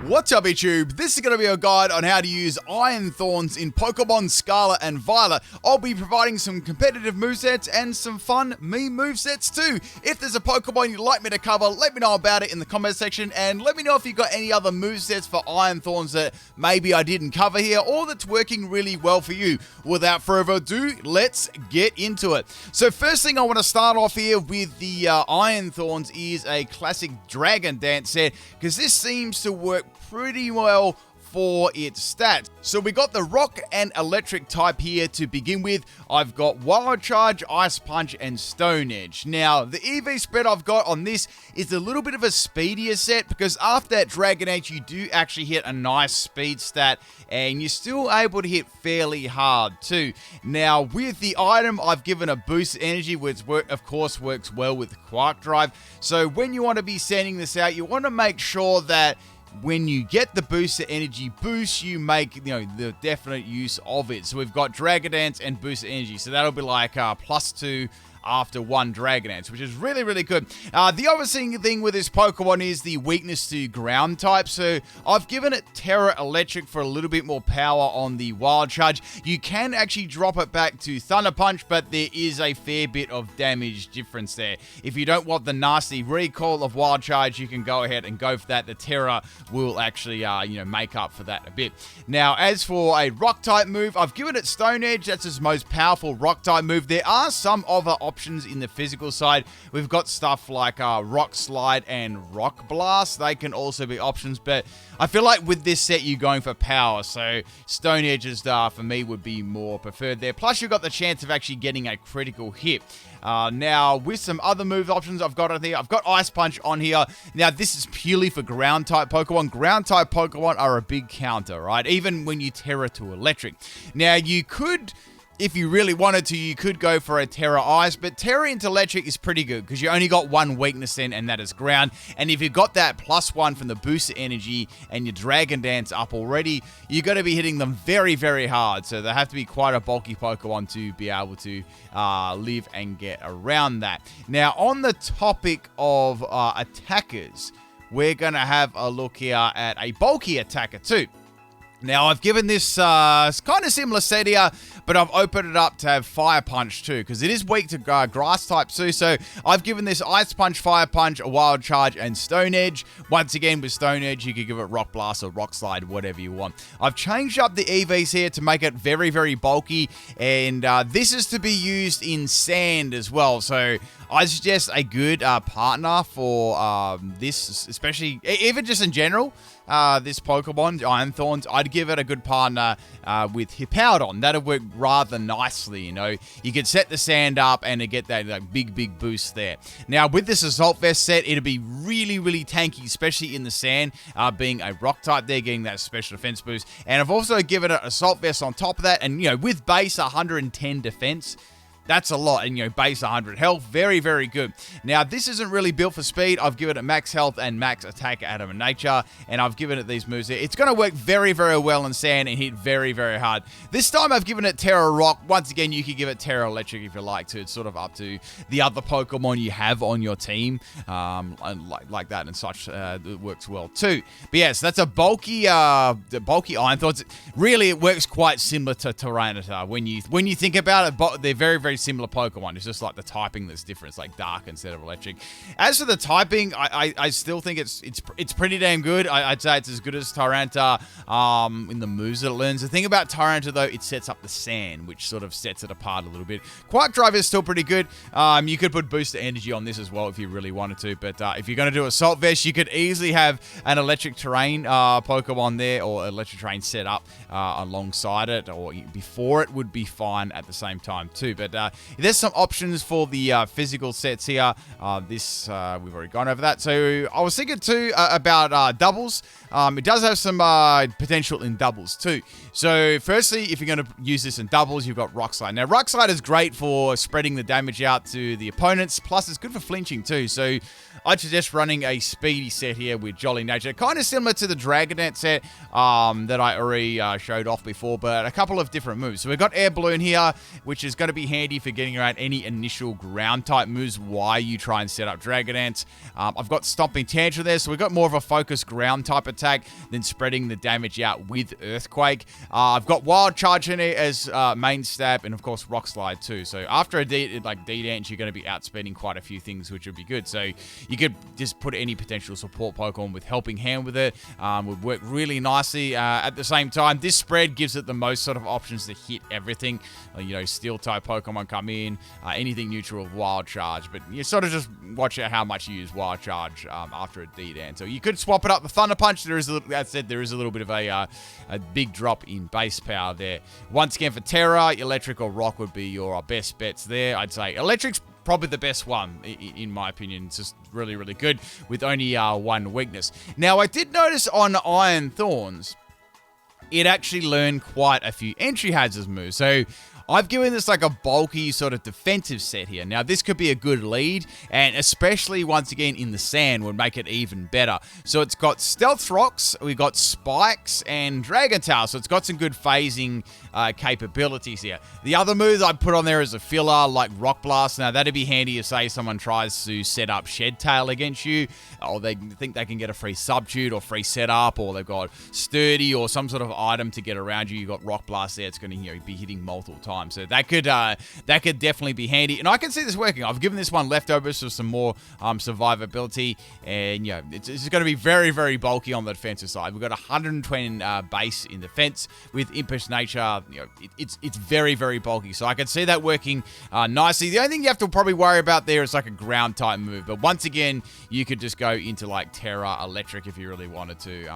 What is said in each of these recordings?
What's up, YouTube? This is going to be a guide on how to use Iron Thorns in Pokemon Scarlet and Violet. I'll be providing some competitive movesets and some fun meme movesets too. If there's a Pokemon you'd like me to cover, let me know about it in the comment section, and let me know if you've got any other movesets for Iron Thorns that maybe I didn't cover here or that's working really well for you. Without further ado, let's get into it. So first thing I want to start off here with the Iron Thorns is a classic Dragon Dance set, because this seems to work pretty well for its stats. So we got the rock and electric type here to begin with. I've got Wild Charge, Ice Punch, and Stone Edge. Now, the EV spread I've got on this is a little bit of a speedier set, because after that Dragon Age, you do actually hit a nice speed stat, and you're still able to hit fairly hard too. Now, with the item, I've given a boost energy, which of course works well with Quark Drive. So when you want to be sending this out, you want to make sure that when you get the booster energy boost, you make, the definite use of it. So we've got Dragon Dance and booster energy. So that'll be like +2 after one Dragon Dance, which is really, really good. The other thing with this Pokemon is the weakness to ground type. So I've given it Terra Electric for a little bit more power on the Wild Charge. You can actually drop it back to Thunder Punch, but there is a fair bit of damage difference there. If you don't want the nasty recoil of Wild Charge, you can go ahead and go for that. The Terra will actually, make up for that a bit. Now, as for a Rock type move, I've given it Stone Edge. That's its most powerful Rock type move. There are some other options in the physical side. We've got stuff like Rock Slide and Rock Blast. They can also be options, but I feel like with this set you're going for power, so Stone Edges for me would be more preferred there. Plus you've got the chance of actually getting a critical hit. Now, with some other move options I've got on here, I've got Ice Punch on here. Now, this is purely for ground-type Pokemon. Ground-type Pokemon are a big counter, right? Even when you Terra to Electric. Now, you could, if you really wanted to, you could go for a Terra Ice, but Terra into Electric is pretty good, because you only got one weakness then, and that is ground. And if you've got that +1 from the booster energy and your Dragon Dance up already, you're going to be hitting them very, very hard. So they have to be quite a bulky Pokemon to be able to live and get around that. Now, on the topic of attackers, we're going to have a look here at a bulky attacker too. Now, I've given this kind of similar set here, but I've opened it up to have Fire Punch too, because it is weak to Grass type too. So I've given this Ice Punch, Fire Punch, a Wild Charge, and Stone Edge. Once again, with Stone Edge, you could give it Rock Blast or Rock Slide, whatever you want. I've changed up the EVs here to make it very, very bulky, and this is to be used in sand as well. So I suggest a good partner for this, especially, even just in general. This Pokemon, Iron Thorns, I'd give it a good partner with Hippowdon. That'll work rather nicely, You could set the sand up and get that big boost there. Now, with this Assault Vest set, it'll be really, really tanky, especially in the sand, being a rock type there, getting that special defense boost. And I've also given it Assault Vest on top of that, and, with base 110 defense, that's a lot, and base 100 health, very, very good. Now, this isn't really built for speed. I've given it max health and max attack out of nature, and I've given it these moves here. It's going to work very, very well in sand and hit very, very hard. This time I've given it Terra Rock. Once again, you could give it Terra Electric if you like to. It's sort of up to the other Pokemon you have on your team, and like that and such. It works well too. But yes, that's a bulky Iron Thorns. Really, it works quite similar to Tyranitar. When you think about it, they're very, very similar Pokemon. It's just like the typing that's different. It's like dark instead of electric. As for the typing, I still think it's pretty damn good. I'd say it's as good as Tyranitar in the moves that it learns. The thing about Tyranitar, though, it sets up the sand, which sort of sets it apart a little bit. Quark Drive is still pretty good. You could put booster energy on this as well if you really wanted to, but if you're going to do Assault Vest, you could easily have an electric terrain Pokemon there, or electric terrain set up alongside it, or before it would be fine at the same time too. But there's some options for the physical sets here. We've already gone over that. So I was thinking too about doubles. It does have some potential in doubles too. So firstly, if you're going to use this in doubles, you've got Rock Slide. Now, Rock Slide is great for spreading the damage out to the opponents. Plus, it's good for flinching too. So I'd suggest running a speedy set here with Jolly Nature. Kind of similar to the Dragon Dance set that I already showed off before, but a couple of different moves. So we've got Air Balloon here, which is going to be handy handy for getting around any initial ground type moves while you try and set up Dragon Dance. I've got Stomping Tantrum there, so we've got more of a focused ground type attack than spreading the damage out with Earthquake. I've got Wild Charge in it as main stab, and of course Rock Slide too. So after a D-Dance, you're going to be outspeeding quite a few things, which would be good. So you could just put any potential support Pokemon with Helping Hand with it. Would work really nicely. At the same time, this spread gives it the most sort of options to hit everything. Steel type Pokemon come in, anything neutral of Wild Charge, but you sort of just watch out how much you use Wild Charge after a D-Dance. So you could swap it up the Thunder Punch. There is a little bit of a big drop in base power there. Once again, for Terra, Electric or Rock would be your best bets there. I'd say Electric's probably the best one, in my opinion. It's just really, really good with only one weakness. Now, I did notice on Iron Thorns, it actually learned quite a few entry hazards moves. So I've given this like a bulky sort of defensive set here. Now, this could be a good lead, and especially once again in the sand would make it even better. So it's got Stealth Rocks, we've got Spikes, and Dragon Tail. So it's got some good phasing capabilities here. The other moves I put on there as a filler, like Rock Blast. Now, that'd be handy if, say, someone tries to set up Shed Tail against you, or they think they can get a free Substitute or free setup, or they've got Sturdy or some sort of item to get around you. You've got Rock Blast there. It's going to be hitting multiple times. So that could definitely be handy. And I can see this working. I've given this one leftovers for some more survivability. And, it's going to be very, very bulky on the defensive side. We've got 120 base in defense with Impish Nature. It's very, very bulky. So I can see that working nicely. The only thing you have to probably worry about there is like a ground type move. But once again, you could just go into like Terra, Electric if you really wanted to,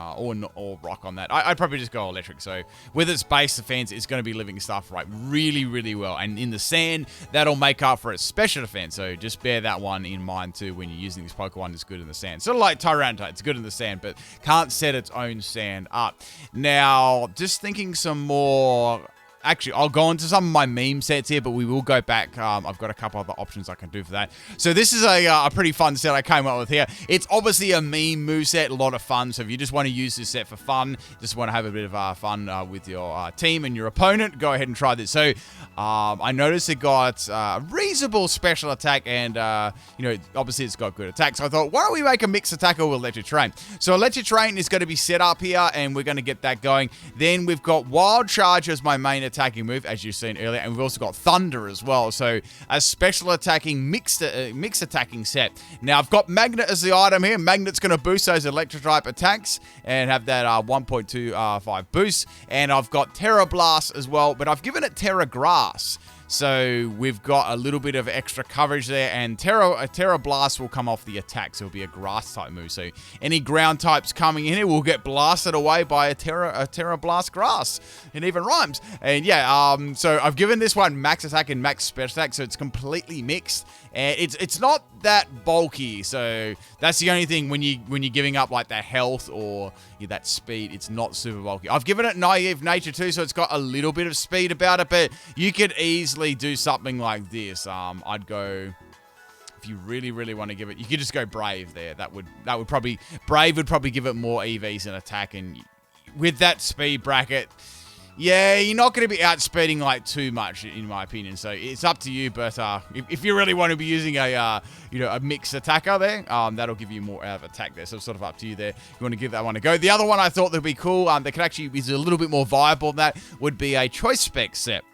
or Rock on that. I'd probably just go Electric. So with its base defense, it's going to be living stuff right really, really well. And in the sand, that'll make up for its special defense. So just bear that one in mind too when you're using this Pokemon. It's good in the sand. Sort of like Tyranitar. It's good in the sand, but can't set its own sand up. Now, just thinking some more. Actually, I'll go into some of my meme sets here, but we will go back. I've got a couple other options I can do for that. So this is a pretty fun set I came up with here. It's obviously a meme moveset, a lot of fun. So if you just want to use this set for fun, just want to have a bit of fun with your team and your opponent, go ahead and try this. So I noticed it got reasonable special attack, and obviously it's got good attack. So I thought, why don't we make a mixed attacker with Electric Terrain? So Electric Terrain is going to be set up here, and we're going to get that going. Then we've got Wild Charge as my main attacking move, as you've seen earlier, and we've also got Thunder as well. So a special attacking mixed attacking set. Now I've got Magnet as the item here. Magnet's going to boost those electric type attacks and have that 1.25 boost. And I've got Terra Blast as well, but I've given it Terra Grass. So we've got a little bit of extra coverage there, and Terra Blast will come off the attack, so it'll be a grass type move. So any ground types coming in here will get blasted away by a Terra Blast Grass. It even rhymes. And so I've given this one max attack and max special attack, so it's completely mixed. And it's not that bulky, so that's the only thing when you're giving up like that health or that speed, it's not super bulky. I've given it Naive Nature too, so it's got a little bit of speed about it, but you could easily do something like this. I'd go, if you really, really want to give it, you could just go Brave there. That would probably, Brave would probably give it more EVs and attack, and with that speed bracket, yeah, you're not going to be outspeeding like too much, in my opinion. So it's up to you. But if you really want to be using a mixed attacker there, that'll give you more out of attack there. So it's sort of up to you there. You want to give that one a go. The other one I thought that'd be cool, that could actually is a little bit more viable than that, would be a Choice Spec set.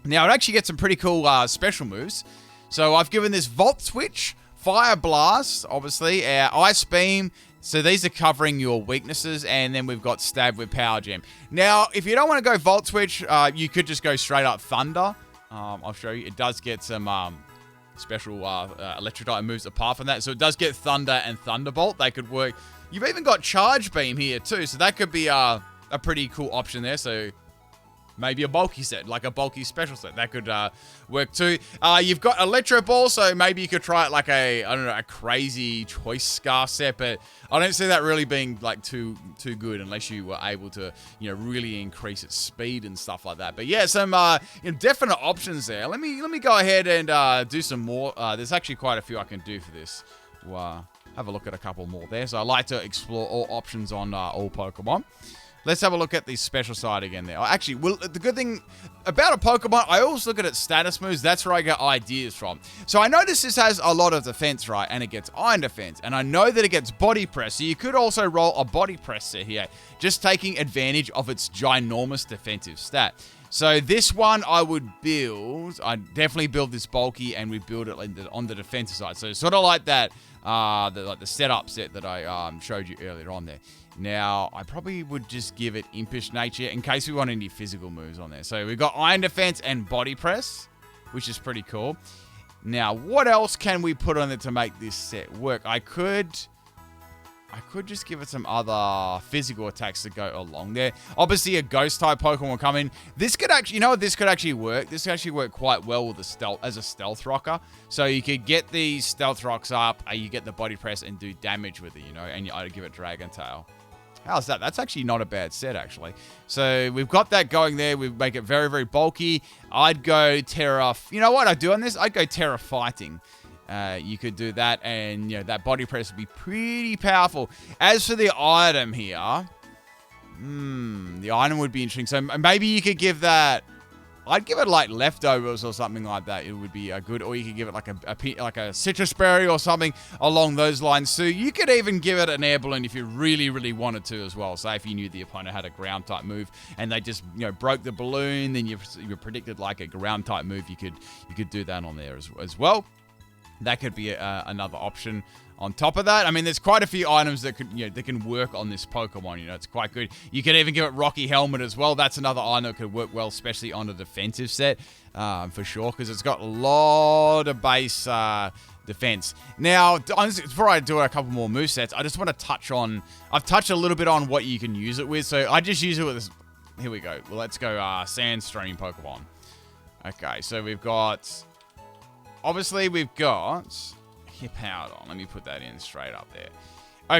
Now it actually gets some pretty cool special moves. So I've given this Volt Switch, Fire Blast, obviously, Ice Beam. So these are covering your weaknesses, and then we've got Stab with Power Gem. Now, if you don't want to go Volt Switch, you could just go straight up Thunder. I'll show you. It does get some special electric type moves apart from that. So it does get Thunder and Thunderbolt. They could work. You've even got Charge Beam here too, so that could be a pretty cool option there. So maybe a bulky set, like a bulky special set. That could work too. You've got Electro Ball, so maybe you could try it like a crazy Choice Scarf set, but I don't see that really being like too good unless you were able to, really increase its speed and stuff like that. But yeah, some definite options there. Let me go ahead and do some more. There's actually quite a few I can do for this. Wow. Have a look at a couple more there. So I like to explore all options on all Pokemon. Let's have a look at the special side again there. Actually, the good thing, about a Pokemon, I always look at its status moves. That's where I get ideas from. So I notice this has a lot of defense, right? And it gets Iron Defense. And I know that it gets Body Press. So you could also roll a Body Press set here, just taking advantage of its ginormous defensive stat. So this one I would build. I'd definitely build this bulky, and we build it on the defensive side. So sort of like that, the setup set that I showed you earlier on there. Now, I probably would just give it Impish Nature in case we want any physical moves on there. So we've got Iron Defense and Body Press, which is pretty cool. Now, what else can we put on it to make this set work? I could just give it some other physical attacks to go along there. Obviously, a Ghost-type Pokemon will come in. This could actually, you know what, this could actually work. This could actually work quite well with as a Stealth Rocker. So you could get these Stealth Rocks up, you get the Body Press and do damage with it, you know, and I'd give it Dragon Tail. How's that? That's actually not a bad set, actually. So we've got that going there. We make it very, very bulky. I'd go Terra... You know what I'd do on this? I'd go Terra Fighting. You could do that, and you know that Body Press would be pretty powerful. As for the item here, the item would be interesting. So maybe you could give that... I'd give it like Leftovers or something like that. It would be a good, or you could give it like a Citrus Berry or something along those lines. So you could even give it an Air Balloon if you really, really wanted to as well. Say if you knew the opponent had a ground type move and they just, you know, broke the balloon, then you predicted like a ground type move. You could do that on there as well. That could be another option. On top of that, I mean, there's quite a few items that can work on this Pokemon. You know, it's quite good. You could even give it Rocky Helmet as well. That's another item that could work well, especially on a defensive set, for sure, because it's got a lot of base defense. Now, before I do a couple more movesets, I just want to touch on... I've touched a little bit on what you can use it with, so I just use it with this... Here we go. Well, let's go Sandstream Pokemon. Okay, so we've got... Obviously, we've got... Hippowdon. Let me put that in straight up there.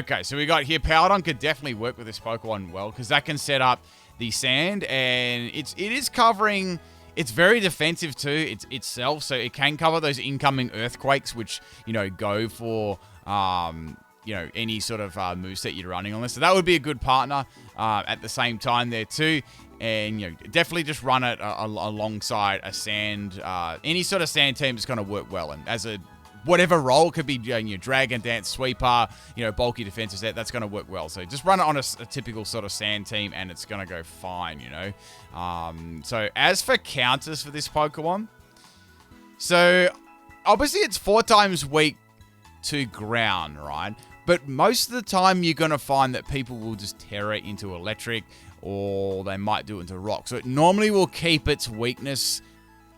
Okay, so we got Hippowdon. Could definitely work with this Pokemon well, because that can set up the sand, and it is covering... It's very defensive too, itself, so it can cover those incoming earthquakes, which, you know, go for, you know, any sort of moveset you're running on this. So that would be a good partner at the same time there too. And, you know, definitely just run it alongside a sand. Any sort of sand team is going to work well. And as a whatever role, could be your Dragon Dance, Sweeper, you know, bulky defensive set, that's going to work well. So just run it on a typical sort of sand team and it's going to go fine, you know. So as for counters for this Pokemon, so obviously it's 4 times weak to ground, right? But most of the time you're going to find that people will just tear it into electric, or they might do it into rock. So it normally will keep its weakness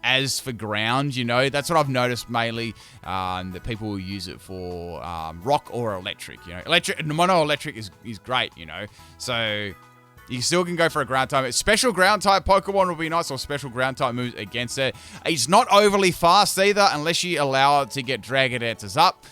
as for ground, you know. That's what I've noticed mainly, that people will use it for rock or electric, you know. Mono electric is great, you know. So you still can go for a ground type. Special ground type Pokemon will be nice, or special ground type moves against it. It's not overly fast either, unless you allow it to get Dragon Dances up.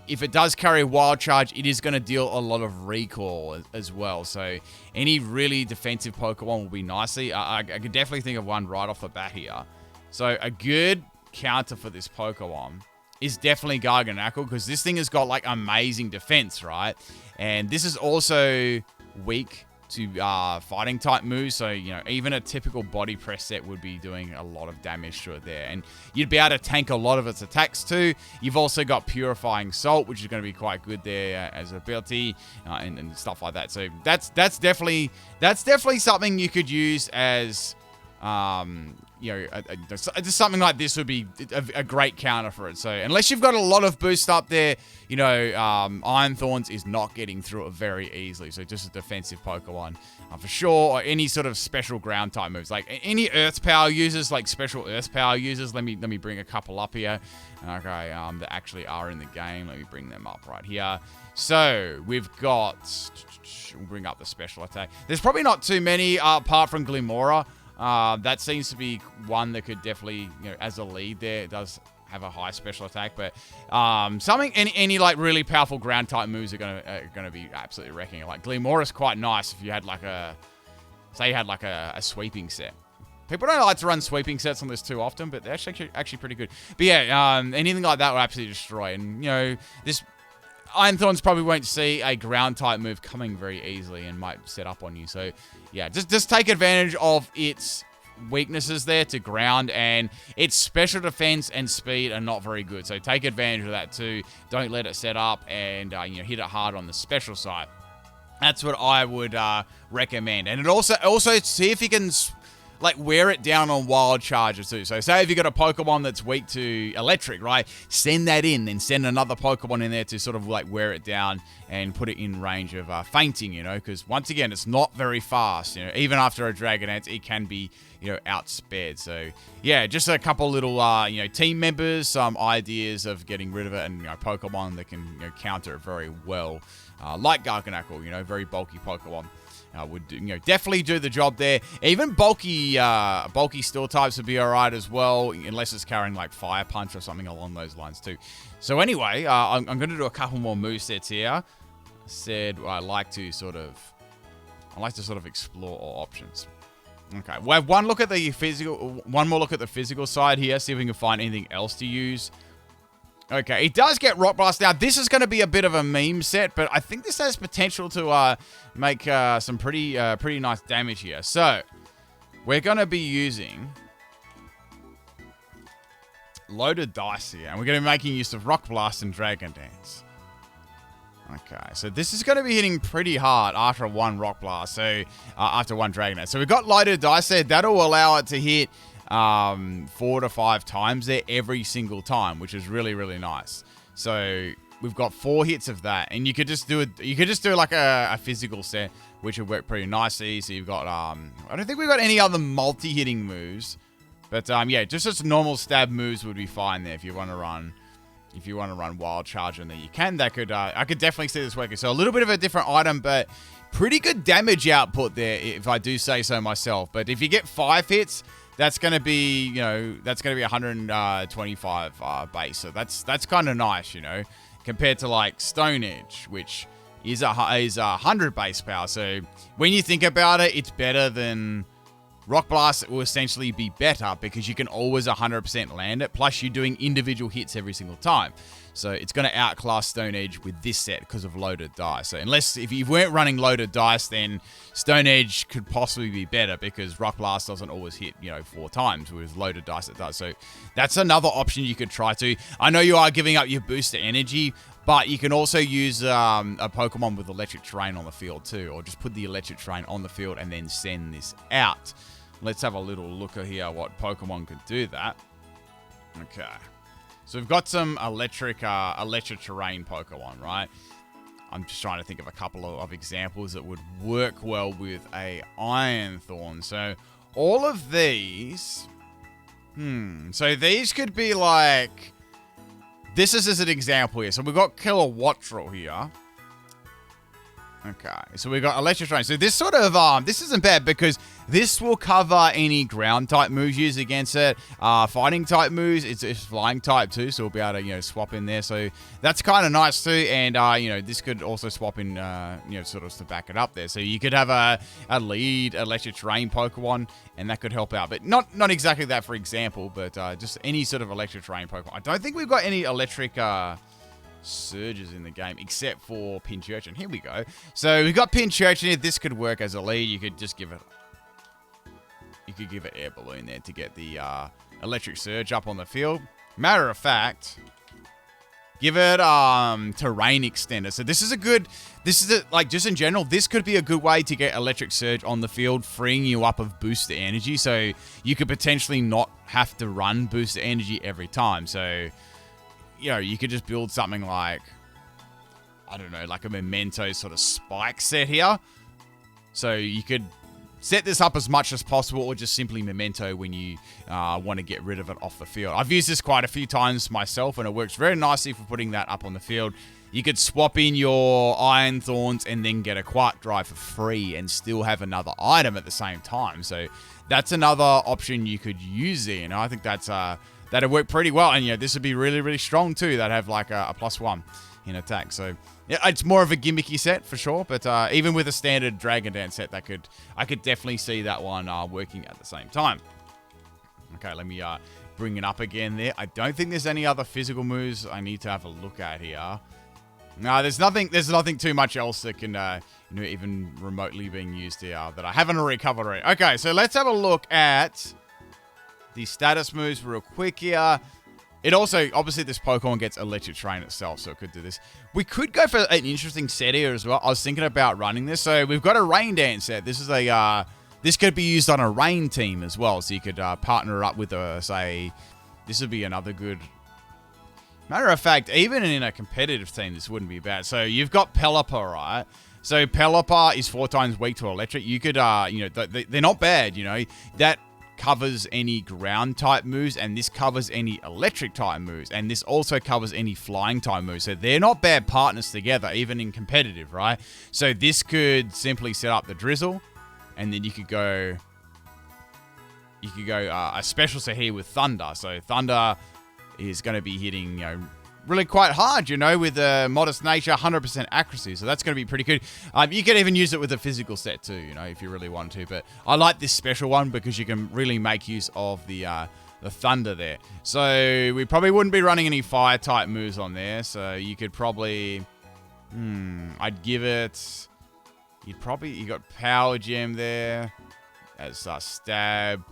If it does carry a Wild Charge, it is going to deal a lot of recall as well. So any really defensive Pokemon will be nicely. I could definitely think of one right off the bat here. So a good counter for this Pokemon is definitely Garganacl, because this thing has got like amazing defense, right? And this is also weak to fighting type moves, so you know, even a typical Body Press set would be doing a lot of damage to it there, and you'd be able to tank a lot of its attacks too. You've also got Purifying Salt, which is going to be quite good there as ability, and stuff like that. So that's definitely something you could use as you know, just something like this would be a great counter for it. So unless you've got a lot of boost up there, you know, Iron Thorns is not getting through it very easily. So just a defensive Pokemon for sure, or any sort of special ground type moves. Like any Earth Power users, like special Earth Power users. Let me bring a couple up here. Okay, that actually are in the game. Let me bring them up right here. So we've got, we'll bring up the special attack. There's probably not too many apart from Glimmora. That seems to be one that could definitely, you know, as a lead there, it does have a high special attack, but any like really powerful ground type moves are gonna be absolutely wrecking it. Like Glimmora is quite nice if you had like a sweeping set. People don't like to run sweeping sets on this too often, but they're actually pretty good. But yeah, anything like that will absolutely destroy. And you know, this Iron Thorns probably won't see a ground type move coming very easily and might set up on you. So yeah, just take advantage of its weaknesses there to ground, and its special defense and speed are not very good. So take advantage of that too. Don't let it set up, and hit it hard on the special side. That's what I would recommend. And it also see if you can wear it down on wild charges too. So say if you got a Pokemon that's weak to electric, right? Send that in, then send another Pokemon in there to sort of wear it down and put it in range of fainting, because once again, it's not very fast. Even after a Dragonite, it can be, outspared. So yeah, just a couple little, team members, some ideas of getting rid of it, and Pokemon that can counter it very well. Like Garganacl, very bulky Pokemon. Would definitely do the job there. Even bulky steel types would be alright as well, unless it's carrying Fire Punch or something along those lines too. So anyway, I'm going to do a couple more movesets here. I like to sort of explore all options. Okay, we'll have one more look at the physical side here, see if we can find anything else to use. Okay, it does get Rock Blast. Now, this is going to be a bit of a meme set, but I think this has potential to make some pretty nice damage here. So, we're going to be using loaded dice here, and we're going to be making use of Rock Blast and Dragon Dance. Okay, so this is going to be hitting pretty hard after one Rock Blast, so after one Dragon Dance. So we've got loaded dice there. That'll allow it to hit 4 to 5 times there every single time, which is really, really nice. So we've got 4 hits of that, and you could just do it. You could just do a physical set, which would work pretty nicely. So you've got I don't think we've got any other multi-hitting moves, but yeah, just as normal stab moves would be fine there if you want to run. If you want to run Wild Charge in there, you can. I could definitely see this working. So a little bit of a different item, but pretty good damage output there, if I do say so myself. But if you get 5 hits, that's going to be, 125 base. So that's kind of nice, compared to Stone Edge, which is 100 base power. So when you think about it, it's better than Rock Blast. Will essentially be better because you can always 100% land it. Plus, you're doing individual hits every single time. So it's going to outclass Stone Edge with this set because of loaded dice. So if you weren't running loaded dice, then Stone Edge could possibly be better because Rock Blast doesn't always hit, 4 times. With loaded dice, it does. So that's another option you could try to. I know you are giving up your booster energy, but you can also use a Pokemon with electric terrain on the field too, or just put the electric terrain on the field and then send this out. Let's have a little look at here what Pokemon could do that. Okay. So we've got some electric terrain Pokemon, right? I'm just trying to think of a couple of examples that would work well with a Iron Thorn. So all of these... So these could be this is as an example here. So we've got Kilowattrel here. Okay, so we've got electric terrain. So this sort of, this isn't bad because this will cover any ground type moves used against it. Fighting type moves, it's flying type too, so we'll be able to, swap in there. So that's kind of nice too. And, this could also swap in, sort of to back it up there. So you could have a lead electric terrain Pokemon, and that could help out. But not exactly that, for example, but just any sort of electric terrain Pokemon. I don't think we've got any electric, surges in the game except for Pincurchin. Here we go. So we've got Pincurchin here. This could work as a lead. You could just give it Air Balloon there to get the electric surge up on the field. Matter of fact, give it terrain extender. So just in general, this could be a good way to get electric surge on the field, freeing you up of booster energy. So you could potentially not have to run booster energy every time. So you could just build something like a Memento sort of spike set here. So you could set this up as much as possible, or just simply Memento when you want to get rid of it off the field. I've used this quite a few times myself, and it works very nicely for putting that up on the field. You could swap in your Iron Thorns and then get a Quark Drive for free and still have another item at the same time. So that's another option you could use there, and I think that'd work pretty well. And, this would be really, really strong, too. That'd have, a +1 in attack. So, yeah, it's more of a gimmicky set, for sure. But even with a standard Dragon Dance set, I could definitely see that one working at the same time. Okay, let me bring it up again there. I don't think there's any other physical moves I need to have a look at here. No, there's nothing too much else that can, even remotely being used here that I haven't already covered already. Okay, so let's have a look at the status moves real quick here. It also, obviously, this Pokemon gets Electric Terrain itself, so it could do this. We could go for an interesting set here as well. I was thinking about running this. So we've got a Rain Dance set. This is this could be used on a Rain team as well. So you could partner up with say, this would be another good... Matter of fact, even in a competitive team, this wouldn't be bad. So you've got Pelipper, right? So Pelipper is 4 times weak to Electric. You could, they're not bad, That covers any ground type moves, and this covers any electric type moves, and this also covers any flying type moves. So they're not bad partners together, even in competitive, right? So this could simply set up the Drizzle, and then you could go a special set here with Thunder. So Thunder is going to be hitting, really quite hard, with a modest nature, 100% accuracy. So that's going to be pretty good. You can even use it with a physical set too, if you really want to. But I like this special one because you can really make use of the Thunder there. So we probably wouldn't be running any fire type moves on there. So you could probably, I'd give it, you got Power Gem there as Stab.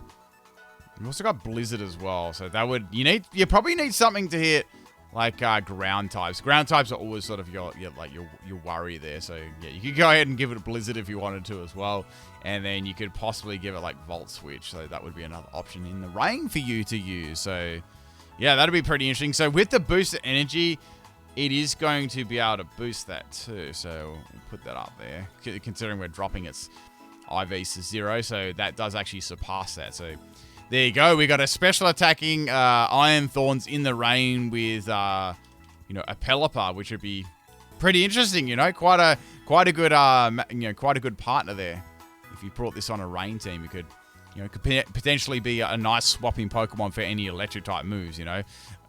You've also got Blizzard as well. So that would, you probably need something to hit like ground types. Ground types are always sort of your worry there. So yeah, you could go ahead and give it a Blizzard if you wanted to as well. And then you could possibly give it like Volt Switch. So that would be another option in the rain for you to use. So yeah, that'd be pretty interesting. So with the boosted energy, it is going to be able to boost that too. So we'll put that up there. Considering we're dropping its IV to 0. So that does actually surpass that. So there you go. We got a special attacking Iron Thorns in the rain with, a Pelipper, which would be pretty interesting. Quite a good partner there. If you brought this on a rain team, you could, could potentially be a nice swapping Pokemon for any electric type moves.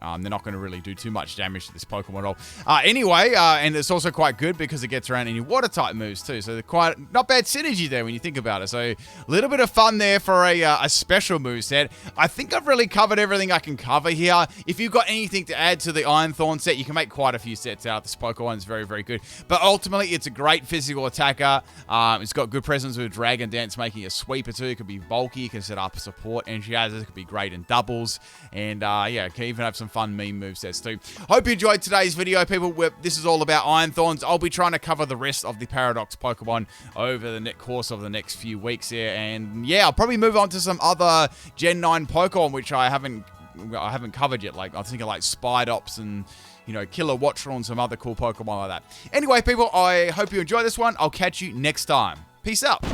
They're not going to really do too much damage to this Pokemon at all. Anyway, and it's also quite good because it gets around any water type moves too. So they're not bad synergy there when you think about it. So a little bit of fun there for a special move set. I think I've really covered everything I can cover here. If you've got anything to add to the Iron Thorn set, you can make quite a few sets out. This Pokemon is very, very good. But ultimately, it's a great physical attacker. It's got good presence with Dragon Dance, making a sweeper too. It could be bulky. You can set up a support energy as it could be great in doubles. And it can even have some fun meme movesets too. Hope you enjoyed today's video, people. This is all about Iron Thorns. I'll be trying to cover the rest of the Paradox Pokemon over the course of the next few weeks here. And yeah, I'll probably move on to some other Gen 9 Pokemon, which I haven't covered yet. Like, I was thinking like Spidops and, Killer Wattrel and some other cool Pokemon like that. Anyway, people, I hope you enjoy this one. I'll catch you next time. Peace out.